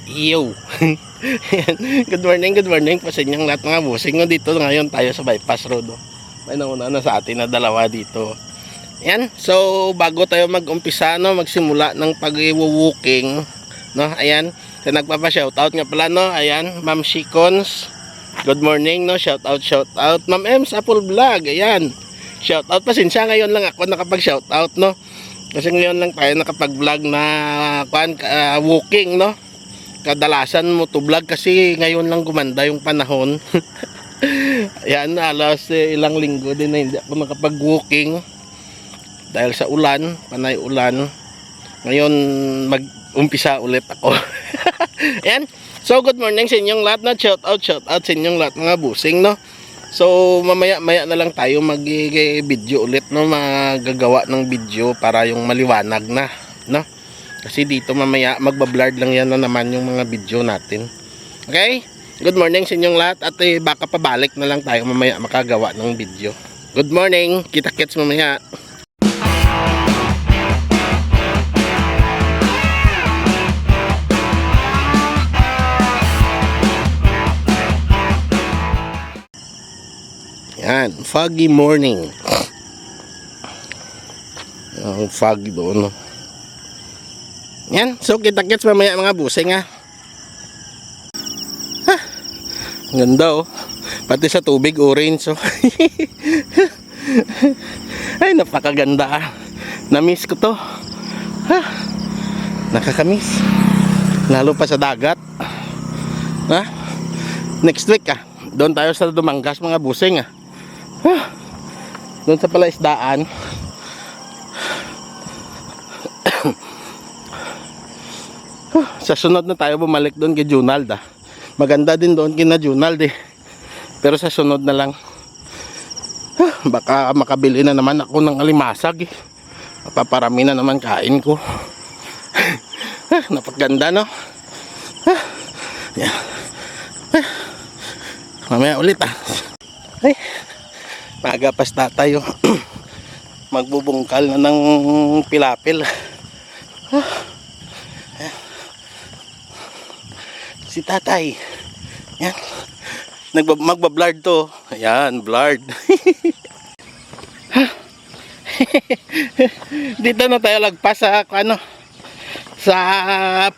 Yo. Good morning po sa inyong lahat mga busing. Dito ngayon tayo sa bypass road. May nauna na sa atin na dalawa dito. Ayan, so bago tayo mag-umpisa, no, magsimula ng pag-walking, no, ayan, so nagpapa-shoutout nga pala, no, ayan, Ma'am Shikons, good morning, no, shoutout, Ma'am Ems Apple Vlog, ayan, shoutout, pasensya, ngayon lang ako nakapag-shoutout, no, kasi ngayon lang tayo nakapag-vlog na walking, no, kadalasan mo to vlog kasi ngayon lang gumanda yung panahon. Ayan, alas ilang linggo din na hindi ako nakapag-walking dahil sa ulan, panay ulan. Ngayon mag-umpisa ulit ako. Ayan, so good morning sa inyong lahat, na shout out sa inyong lahat mga busing, no. So mamaya na lang tayo mag-video ulit, no, magagawa ng video para yung maliwanag na, no. Kasi dito mamaya magbablurred lang yan na naman yung mga video natin. Okay? Good morning sa inyong lahat, at baka pabalik na lang tayo mamaya makagawa ng video. Good morning, kita-kits mamaya. Yan, foggy morning. Ang foggy doon, no. Yan, so kita-kits mamaya mga busing, ha. Ganda, oh. Pati sa tubig orange, oh. Ay, napakaganda, ah. Na-miss ko to. Nakakamiss. Lalo pa sa dagat. Next week, doon tayo sa Dumangas mga busing, doon sa palaisdaan. Sa sunod na tayo bumalik doon kay Junald, Maganda din doon kina Junald, pero sa sunod na lang. Baka makabili na naman ako ng alimasag, paparami na naman kain ko. Napakaganda, no. Yeah. Mamaya ulit, Ay, magapas tayo. Magbubungkal na ng pilapil. Si tatay, yan, magbablard to. Ayan, blurred. Dito na tayo lagpas sa sa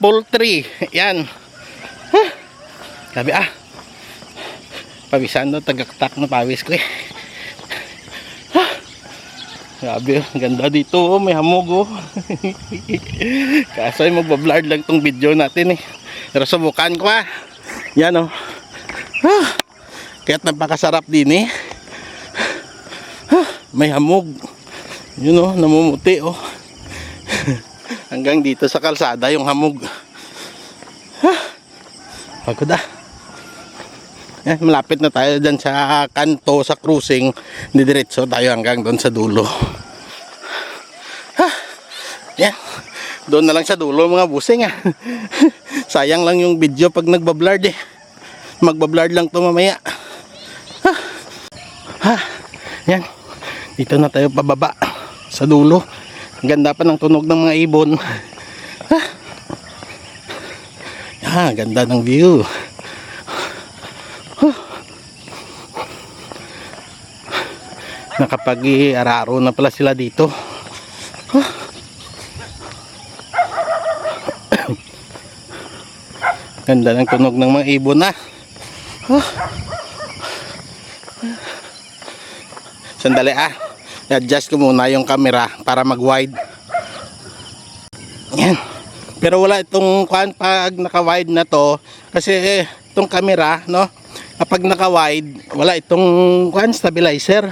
poultry. Yan. Sabi, pawisan, no, tagaktak na pawis ko, Grabe, ganda dito, may hamog, Kaso ay magbablard lang tong video natin, Pero subukan ko, Yan, Kaya't napakasarap din, May hamog. Yun, namumuti, Hanggang dito sa kalsada yung hamog. Pagod, Yan, malapit na tayo dyan sa kanto, sa cruising. Didiretso tayo hanggang doon sa dulo. Yan, doon na lang sa dulo mga busing, Sayang lang yung video pag nagbablard, Magbablard lang to mamaya. Yan, dito na tayo pababa sa dulo. Ganda pa ng tunog ng mga ibon. Ganda ng view. Nakapag-araro na pala sila dito. Ganda ng tunog ng mga ibon, Sandali, i-adjust ko muna yung camera para mag-wide. Yan. Pero wala itong pag naka-wide na to, kasi itong camera, no, kapag naka-wide, wala itong stabilizer.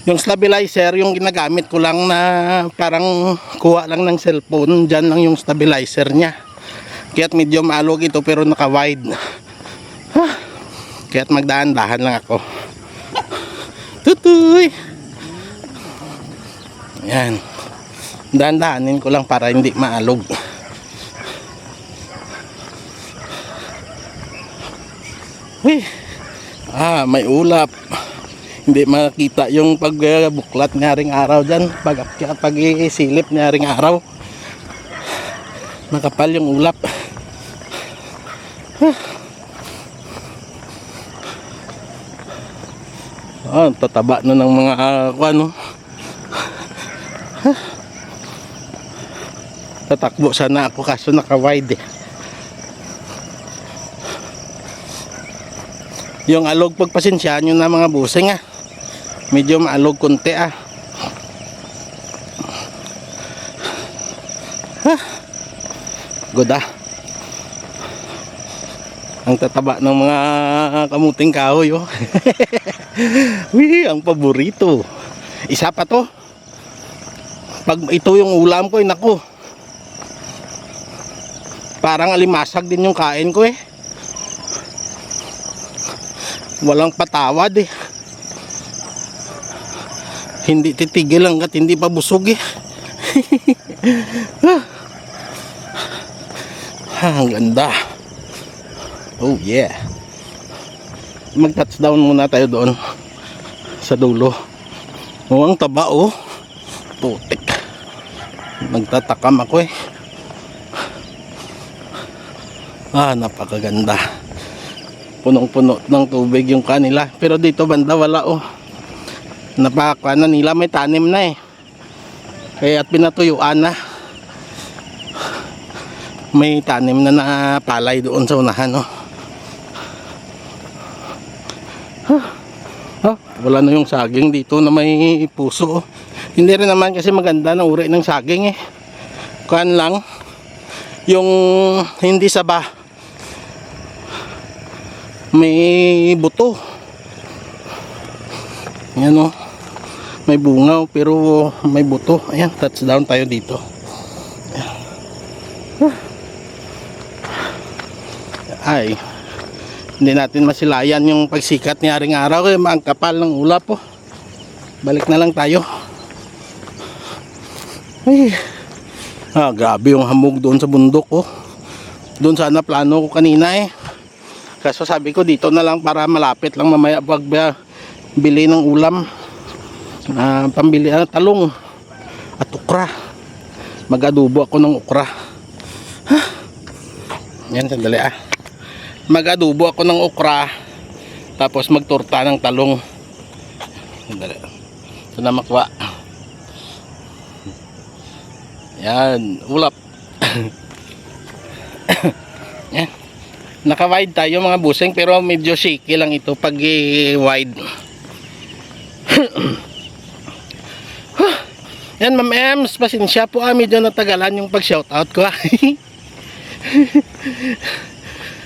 Yung stabilizer, yung ginagamit ko lang na parang kuha lang ng cellphone, dyan lang yung stabilizer nya. Kaya't medyo maalog ito pero naka-wide. Kaya't magdahan-dahan lang ako. Tutoy! Ayan. Dahan-dahanin ko lang para hindi maalog. Uy! May ulap. Hindi makita yung pagbuklat ng haring araw dyan, pag-isilip ng haring araw. Nakapal yung ulap. Tataba na ng mga ano. Tatakbo sana ako kaso naka-wide eh. Yung alog, pagpasensyahan nyo na mga busing medyo maalog konti good ang tataba ng mga kamuting kahoy Wih, ang paborito. Isa pa to. Pag ito yung ulam ko, naku, parang alimasag din yung kain ko walang patawad hindi titigil hanggat hindi pa busog ang ganda. Oh yeah. Mag-touchdown muna tayo doon sa dulo. Ang taba putik. Nagtatakam ako napakaganda. Punong-puno ng tubig yung kanila. Pero dito banda wala napakakuha nila, may tanim na kaya at pinatuyuan na. May tanim na palay doon sa unahan wala na yung saging dito na may puso Hindi rin naman kasi maganda na uri ng saging kuan lang yung hindi saba, may buto. Ayan may bunga pero may buto. Ayan, touchdown tayo dito. Ay, hindi natin masilayan yung pagsikat ni Haring Araw kaya ang kapal ng ulap Balik na lang tayo. Ay, grabe yung hamog doon sa bundok Doon sana plano ko kanina Kaso sabi ko dito na lang para malapit lang mamaya pag bili ng ulam. Pambili talong at ukra. Mag-adobo ako ng ukra. Yan, sandali mag-adobo ako ng ukra tapos magtorta ng talong. Sandali. Ito na makwa. Yan, ulap. Yan. Naka-wide tayo mga busing pero medyo shaky lang ito pag wide. Yan, Ma'am Ems, pasensya po medyo natagalan yung pag-shoutout ko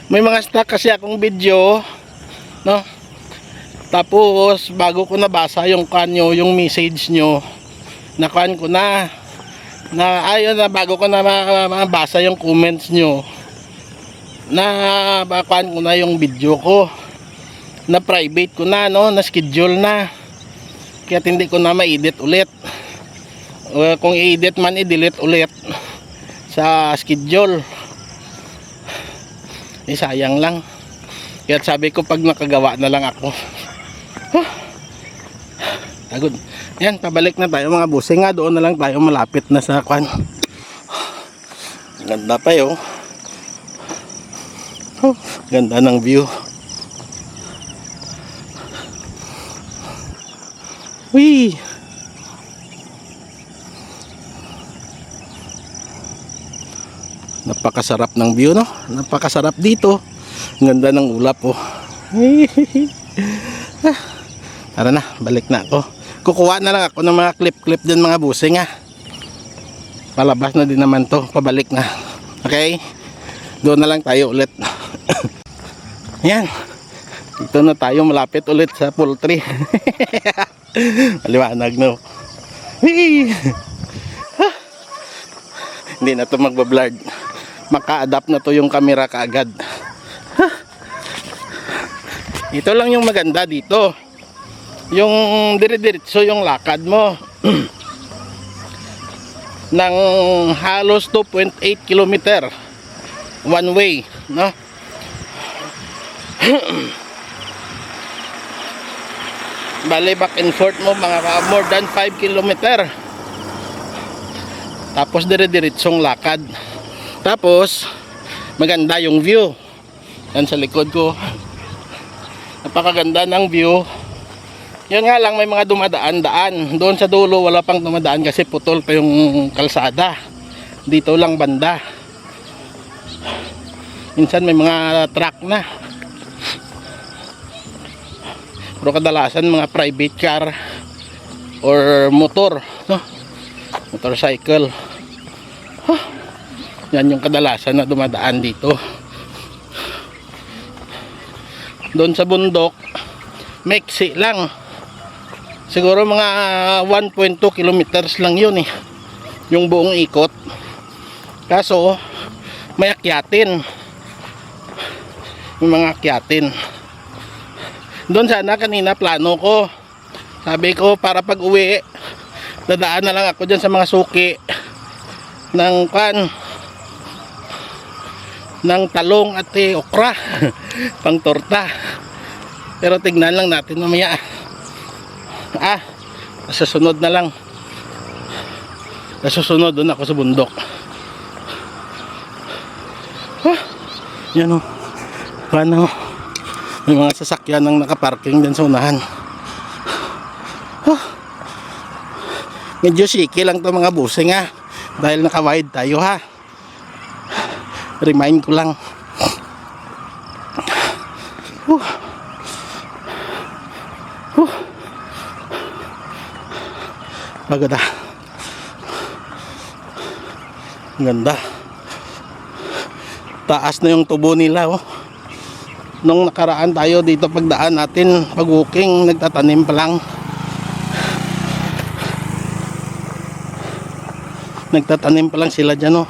May mga stock kasi akong video, no? Tapos bago ko nabasa yung kanyo, yung message nyo, nakuan ko na ayun na bago ko na mabasa yung comments nyo, na bakuan ko na yung video ko, na private ko na, no? Na schedule na, kaya hindi ko na ma-edit ulit. Kung i-edit man, i-delete ulit sa schedule. Sayang lang. Kaya sabi ko pag nakagawa na lang ako. Agad. Yan, pabalik na tayo mga busing doon na lang tayo malapit na sa kwan. Ganda pa ganda ng view. Wee. Napakasarap ng view, no? Napakasarap dito. Ganda ng ulap Tara na, balik na ako. Kukuha na lang ako ng mga clip din mga busing Palabas na din naman to, pabalik na. Okay? Doon na lang tayo ulit. Yan. Dito na tayo malapit ulit sa poultry. Maliwanag, no? Hindi na to magbablard. Maka-adapt na to yung camera kaagad. Ito lang yung maganda dito, yung dire-diretso yung lakad mo ng halos 2.8 kilometer one way, no? Bale back and forth mo mga more than 5 kilometer. Tapos dire-diretsong lakad. Tapos maganda yung view. Yan sa likod ko. Napakaganda ng view. Yun nga lang, may mga dumadaan-daan. Doon sa dulo wala pang dumadaan kasi putol pa yung kalsada. Dito lang banda. Minsan may mga truck na. Pero kadalasan mga private car or motor, no? Motorcycle. Yan yung kadalasan na dumadaan dito. Doon sa bundok, maiksi lang. Siguro mga 1.2 kilometers lang yun eh. Yung buong ikot. Kaso, may akyatin. Yung mga akyatin. Doon sana kanina plano ko. Sabi ko para pag uwi, dadaan na lang ako dyan sa mga suki ng ng talong at okra. Pang torta. Pero tignan lang natin mamaya. Sa sunod na lang. Sa susunod doon ako sa bundok. Yan o. Paano? May mga sasakyan nang nakaparking din sa unahan. Medyo shaky lang to mga busing ha. Dahil naka-wide tayo ha. Remind ko lang. Maganda. Ganda. Taas na yung tubo nila oh. Nung nakaraan tayo dito pagdaan natin, pag walking, nagtatanim pa lang. Nagtatanim pa lang sila dyan oh.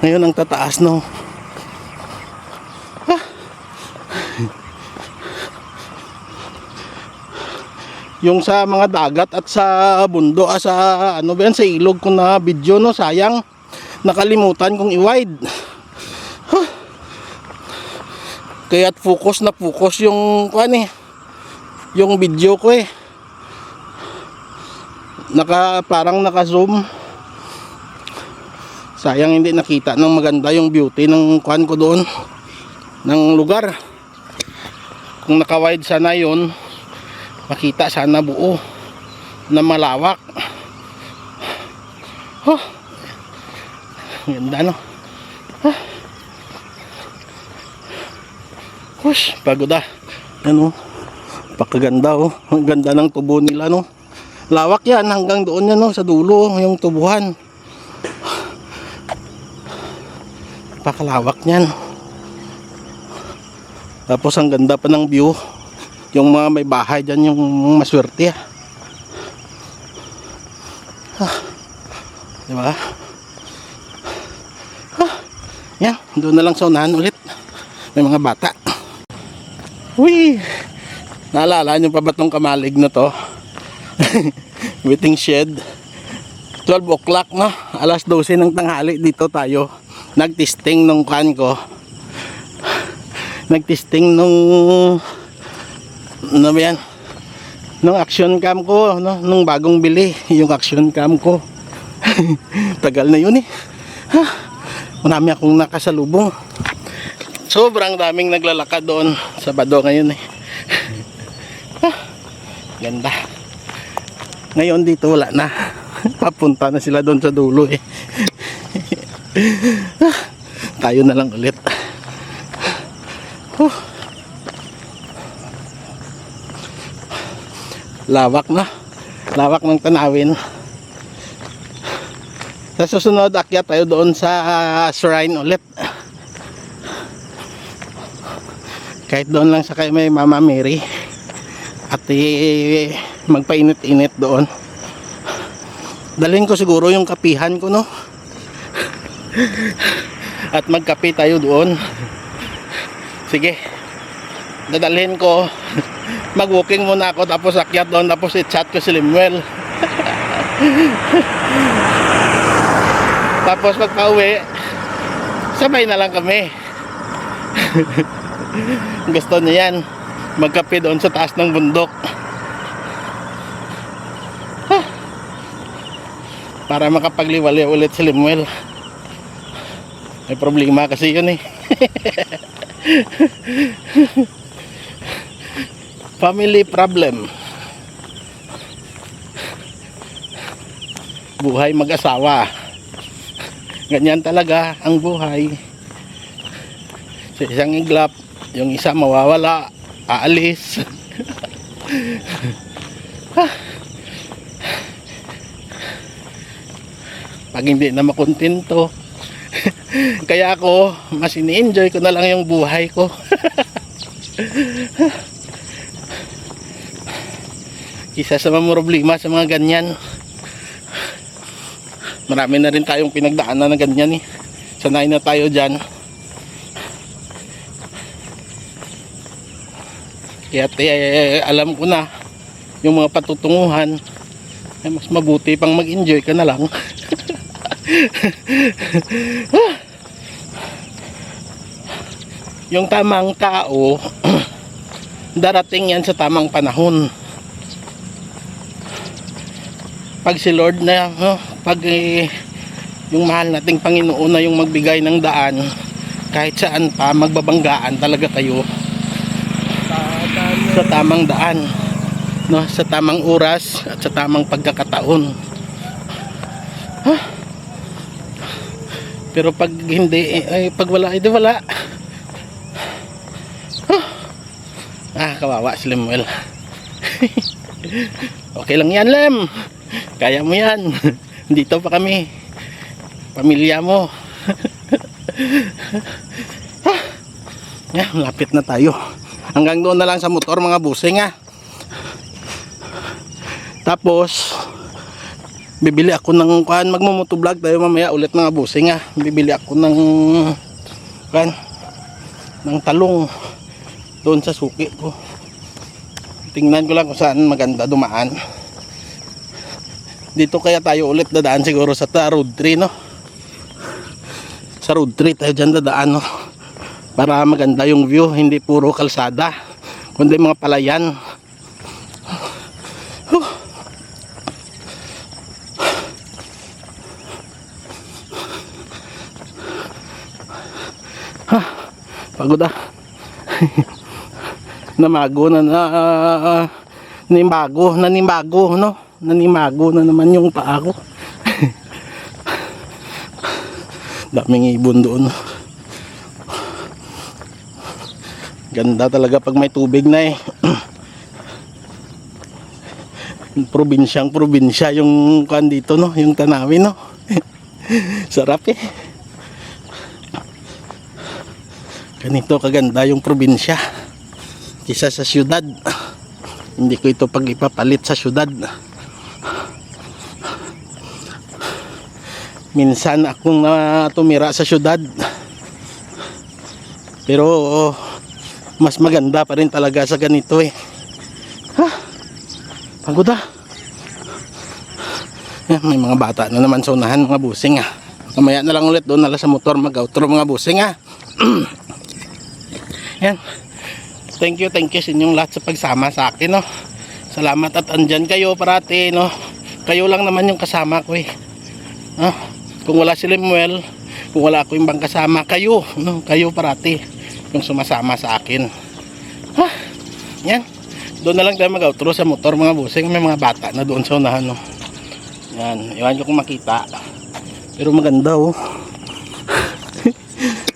Ngayon ang tataas no. Yung sa mga dagat at sa bundo, sa ano ba yan, sa ilog ko na video no, sayang nakalimutan kong i-wide. Kaya't focus na focus yung yung video ko eh. Parang naka-zoom. Sayang hindi nakita ng maganda yung beauty ng ko doon, ng lugar. Kung naka-wide sana yun, makita sana buo na malawak. Ganda no. Pagod ano, pakaganda oh. Ang ganda ng tubo nila no. Lawak yan hanggang doon yan no, sa dulo yung tubuhan. Pakalawak niyan. Tapos ang ganda pa ng view. Yung mga may bahay dyan yung maswerte diba? Yan, doon na lang sa unahan ulit. May mga bata. Uy! Naalala nyo pa ba itong kamalig na to? Waiting shed. 12 o'clock no? Alas 12 ng tanghali dito tayo. Nagtesting nung ko. Nagtesting nung ano ba yan? Nung action cam ko no? Nung bagong bili yung action cam ko. Tagal na yun eh. Marami akong nakasalubong. Sobrang daming naglalakad doon sa Bado ngayon eh. Ganda. Ngayon dito wala na. Papunta na sila doon sa dulo eh. Tayo na lang ulit. Lawak na. Lawak ng tanawin. Sa susunod akyat tayo doon sa shrine ulit. Kahit doon lang sa kay may Mama Mary. At magpainit-init doon. Dalhin ko siguro yung kapihan ko no. At magkape tayo doon. Sige. Dadalhin ko. Mag-walking muna ako tapos akyat doon tapos i-chat ko si Limuel. Tapos pagpa-uwi, sabay na lang kami. Gusto niya yan. Magkape doon sa taas ng bundok. Para makapagliwali ulit si Limuel. May problema kasi yun eh. Family problem. Buhay mag-asawa. Ganyan talaga ang buhay. Sa isang iglap, yung isa mawawala, aalis. Pag hindi na makontento, kaya ako mas ini-enjoy ko na lang yung buhay ko. Isa sa mga problema sa mga ganyan, marami na rin tayong pinagdaanan na ganyan eh. Sanay na tayo dyan. Kaya alam ko na yung mga patutunguhan, ay mas mabuti pang mag-enjoy ka na lang. Yung tamang tao, darating yan sa tamang panahon. Pag si Lord na, pag yung mahal nating Panginoon na yung magbigay ng daan, kahit saan pa, magbabanggaan talaga kayo sa tamang daan, no? Sa tamang oras at sa tamang pagkakataon. Pero pag hindi, pag wala, edi wala. Kawawa si Lemuel. Okay lang yan, Lem. Kaya mo yan. Dito pa kami. Pamilya mo. Lapit na tayo. Hanggang doon na lang sa motor mga busing ha. Tapos bibili ako ng kuan, magmo-motovlog tayo mamaya ulit mga busing ha. Bibili ako ng kuan, ng talong doon sa suki ko. Tingnan ko lang kung saan maganda dumaan. Dito kaya tayo ulit dadaan siguro sa road 3, no? Sa road 3 tayo dyan dadaan, no? Para maganda yung view, hindi puro kalsada, kundi mga palayan. Pagod ah. Nanimago, no? Nanimago na naman yung paa ko. Daming ibon doon. Ganda talaga pag may tubig na eh. Probinsya yung kan dito, no? Yung Tanawin, no? Sarap eh. Ganito kaganda yung probinsya kisa sa syudad. Hindi ko ito pag ipapalit sa syudad. Minsan akong tumira sa syudad, pero mas maganda pa rin talaga sa ganito eh. Pagod ah. May mga bata na naman sa unahan mga busing ah. Mamaya na lang ulit doon na lang sa motor mag-outro mga busing ah. Yan. Thank you sa inyong lahat sa pagsama sa akin, no. Salamat at andyan kayo parati, no. Kayo lang naman yung kasama ko eh. Kung wala si Lemuel, kung wala ako yung bang kasama, kayo, no, kayo parati yung sumasama sa akin. Yan. Doon na lang tayo mag-outro sa motor mga busing. May mga bata na doon sa unahan, no. Yan, iwan ko kung makita. Pero maganda oh.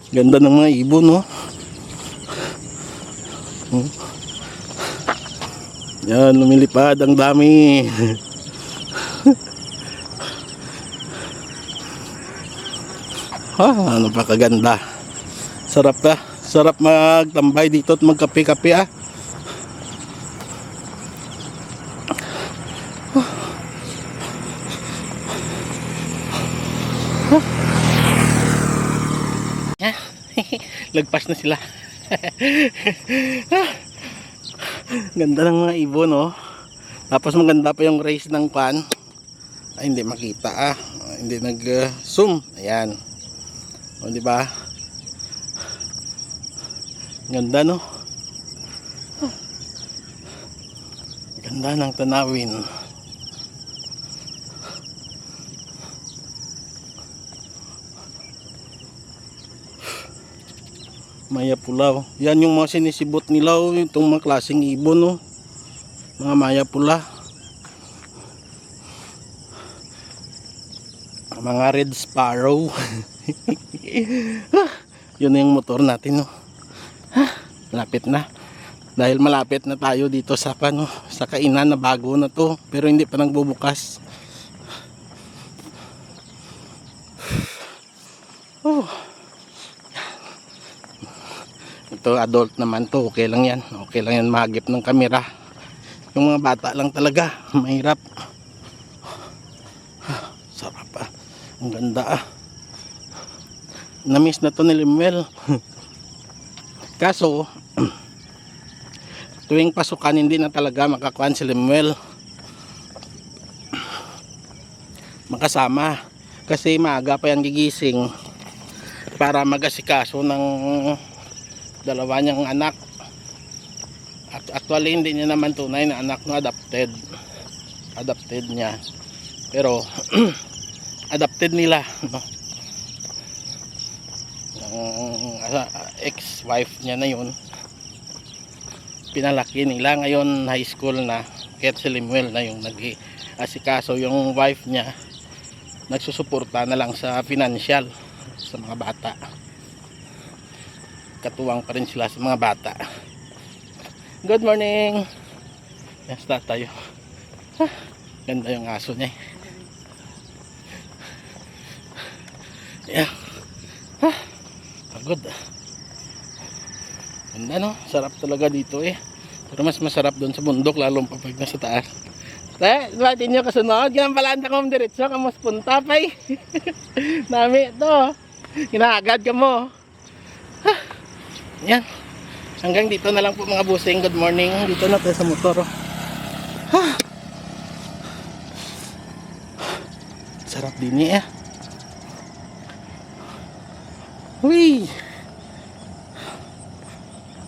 Ganda ng mga ibon, no. Yan, lumilipad ang dami. Napakaganda. Sarap ka. Sarap magtambay dito at magkape-kape ah. Lagpas na sila. Ganda ng mga ibon, no. Tapos maganda pa yung race ng pan. Ay, hindi makita ah. Hindi nag-zoom. Ayan. O, di ba? Ganda, no. Ganda ng Tanawin. Maya pula. Yan yung mga sinisibot nila, oh. Itong mga klaseng ibon, oh. Mga maya pula. Mga red sparrow. Yun yung motor natin, oh. Malapit na. Dahil malapit na tayo dito sa sa kainan na bago na to, pero hindi pa nagbubukas. Oh. Ito adult naman to, okay lang yan. Okay lang yan mahagip ng kamera. Yung mga bata lang talaga, mahirap. Sarap ah. Ang ganda ah. Na-miss na to ni Limuel. Kaso tuwing pasukan hindi na talaga makakuan si Limuel makasama kasi maaga pa yan gigising para mag-asikaso ng dalawa niyang anak. At actually hindi niya naman tunay na anak no, adopted niya, pero adopted nila, no? Ex-wife niya na yun, pinalaki nila, ngayon high school na, kaya si Limuel na yung nag-asikaso. Yung wife niya nagsusuporta na lang sa financial sa mga bata, katuwang pa rin sila sa mga bata. Good morning. Yes, tayo. Ganda yung aso niya. Yeah. Pagod. Ganda no, sarap talaga dito eh. Pero mas masarap doon sa bundok, lalong pa pag nasa taas. Batin nyo kasunod, ginambalanta ko diretso, kamos punta pay. Nami ito. Ginagad ka mo. Yan. Hanggang dito na lang po mga busing. Good morning. Dito na tayo sa motor. Sarap din eh. Uy.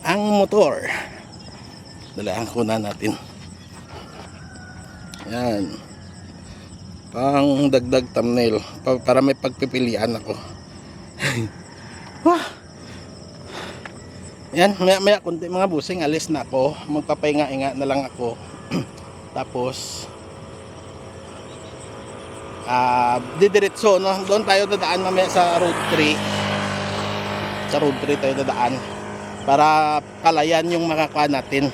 Ang motor. Dalaan ko na natin. Yan. Pang dagdag thumbnail. Para may pagpipilian ako. Yan, maya kunti mga busing, alis na ako. Magpapahinga-hinga na lang ako. Tapos didiretso, no? Doon tayo dadaan mamaya sa road 3. Sa road 3 tayo dadaan para palayan yung makakuha natin,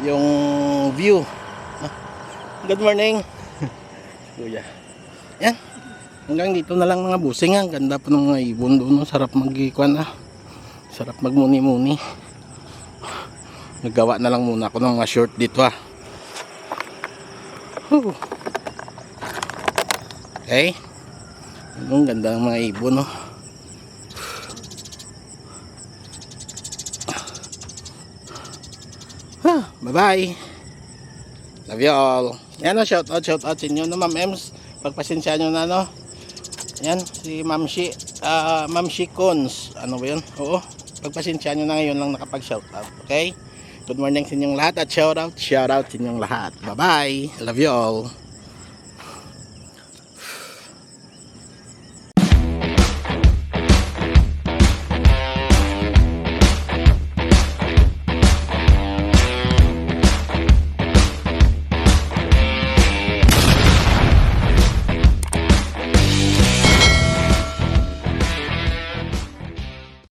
yung view. Good morning. Kuya. Yan. Hanggang dito na lang mga busing. Ang ganda pa ng mga ibon doon, no? Sarap magikuan ah. Sarap magmuni-muni. Nagawa na lang muna ako ng mga short dito ah. Okay. Ang ganda ng mga ibon, no? Bye-bye. Love you all. Yan o, shout out sa inyo, no, Ma'am Ems. Pagpasensya nyo na, no? Yan, si Ma'am Shi, Ma'am Shi Cons. Ano ba yun? Oo. Pagpasensya nyo na, ngayon lang nakapag-shout out. Okay? Good morning sa inyong lahat at shout out sa inyong lahat. Bye-bye. Love you all.